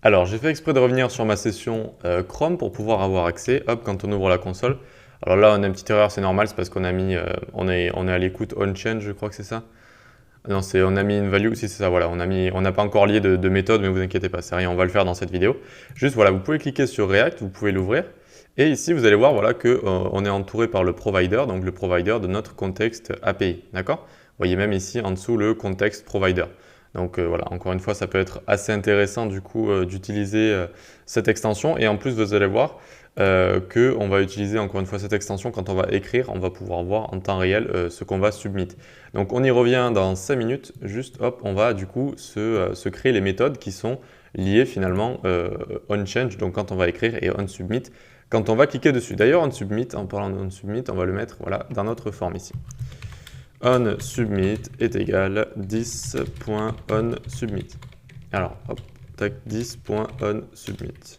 Alors, j'ai fait exprès de revenir sur ma session Chrome pour pouvoir avoir accès, hop, quand on ouvre la console. Alors là, on a une petite erreur, c'est normal, c'est parce qu'on a mis, on est à l'écoute onChange, je crois que c'est ça. Non, on a mis une value, si c'est ça, voilà, on n'a pas encore lié de méthode, mais vous inquiétez pas, c'est rien, on va le faire dans cette vidéo. Juste, voilà, vous pouvez cliquer sur React, vous pouvez l'ouvrir, et ici, vous allez voir, voilà, que on est entouré par le provider, donc le provider de notre contexte API, d'accord? Vous voyez même ici, en dessous, le contexte provider. Donc voilà, encore une fois, ça peut être assez intéressant du coup d'utiliser cette extension. Et en plus, vous allez voir qu'on va utiliser encore une fois cette extension quand on va écrire, on va pouvoir voir en temps réel ce qu'on va submit. Donc on y revient dans 5 minutes, juste hop, on va du coup se créer les méthodes qui sont liées finalement onChange, donc quand on va écrire, et onSubmit quand on va cliquer dessus. D'ailleurs, onSubmit, en parlant de onSubmit, on va le mettre voilà, dans notre forme ici. OnSubmit est égal 10.onSubmit. Alors, hop, tac, 10.onSubmit.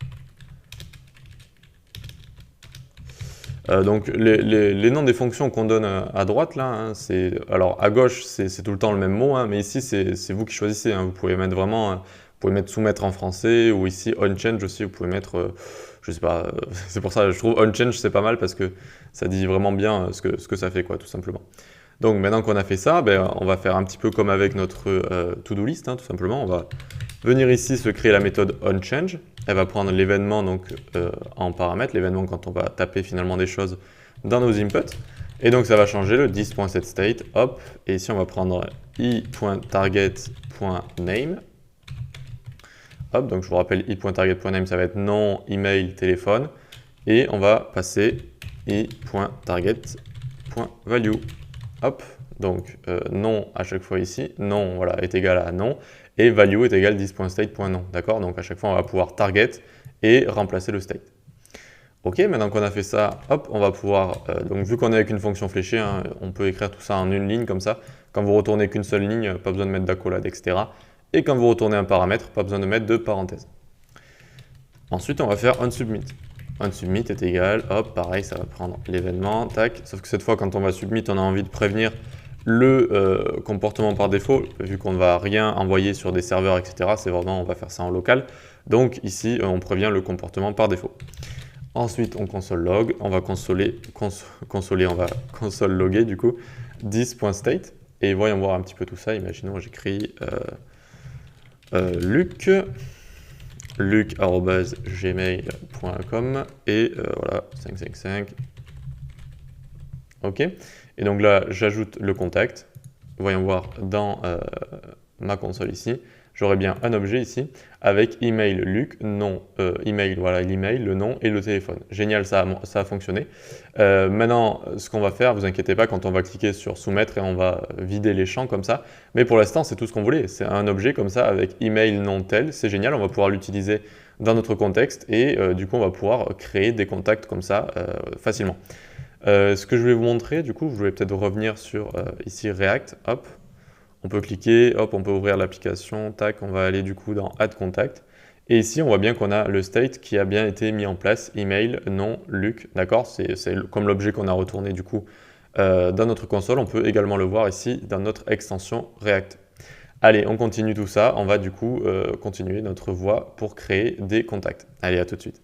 Donc, les noms des fonctions qu'on donne à droite, là, hein, alors à gauche, c'est tout le temps le même mot, hein, mais ici, c'est vous qui choisissez. Hein, vous pouvez mettre vraiment, vous pouvez mettre soumettre en français, ou ici onChange aussi, vous pouvez mettre, je sais pas, c'est pour ça, je trouve onChange, c'est pas mal, parce que ça dit vraiment bien ce que ça fait, quoi, tout simplement. Donc maintenant qu'on a fait ça, on va faire un petit peu comme avec notre to-do list, hein, tout simplement. On va venir ici se créer la méthode onChange. Elle va prendre l'événement donc en paramètre, l'événement quand on va taper finalement des choses dans nos inputs. Et donc ça va changer le 10.setState, hop, et ici on va prendre i.target.name. Hop, donc je vous rappelle i.target.name, ça va être nom, email, téléphone. Et on va passer i.target.value. Hop, donc nom à chaque fois ici, nom voilà, est égal à nom, et value est égal 10.state.nom, d'accord? Donc à chaque fois on va pouvoir target et remplacer le state. Ok, maintenant qu'on a fait ça, hop, on va pouvoir, donc vu qu'on est avec une fonction fléchée, hein, on peut écrire tout ça en une ligne comme ça. Quand vous retournez qu'une seule ligne, pas besoin de mettre d'accolade, etc. Et quand vous retournez un paramètre, pas besoin de mettre de parenthèse. Ensuite, on va faire onSubmit. OnSubmit est égal, hop, pareil, ça va prendre l'événement, tac. Sauf que cette fois, quand on va submit, on a envie de prévenir le comportement par défaut, vu qu'on ne va rien envoyer sur des serveurs, etc. C'est vraiment, on va faire ça en local. Donc ici, on prévient le comportement par défaut. Ensuite, on console log, on va consoler, on va console loguer du coup 10.state. Et voyons voir un petit peu tout ça. Imaginons, j'écris luc@gmail.com et voilà 555. Ok, et donc là j'ajoute le contact. Voyons voir dans ma console ici, j'aurai bien un objet ici avec email Luc, nom, email, voilà l'email, le nom et le téléphone. Génial, ça a fonctionné. Maintenant, ce qu'on va faire, vous inquiétez pas, quand on va cliquer sur soumettre et on va vider les champs comme ça. Mais pour l'instant, c'est tout ce qu'on voulait. C'est un objet comme ça avec email, nom, tel. C'est génial, on va pouvoir l'utiliser dans notre contexte et du coup, on va pouvoir créer des contacts comme ça facilement. Ce que je vais vous montrer, du coup, je vais peut-être revenir sur ici React, hop. On peut cliquer, hop, on peut ouvrir l'application, tac, on va aller du coup dans Add Contact. Et ici, on voit bien qu'on a le state qui a bien été mis en place, email, nom, Luc, d'accord? C'est comme l'objet qu'on a retourné du coup dans notre console. On peut également le voir ici dans notre extension React. Allez, on continue tout ça. On va du coup continuer notre voie pour créer des contacts. Allez, à tout de suite.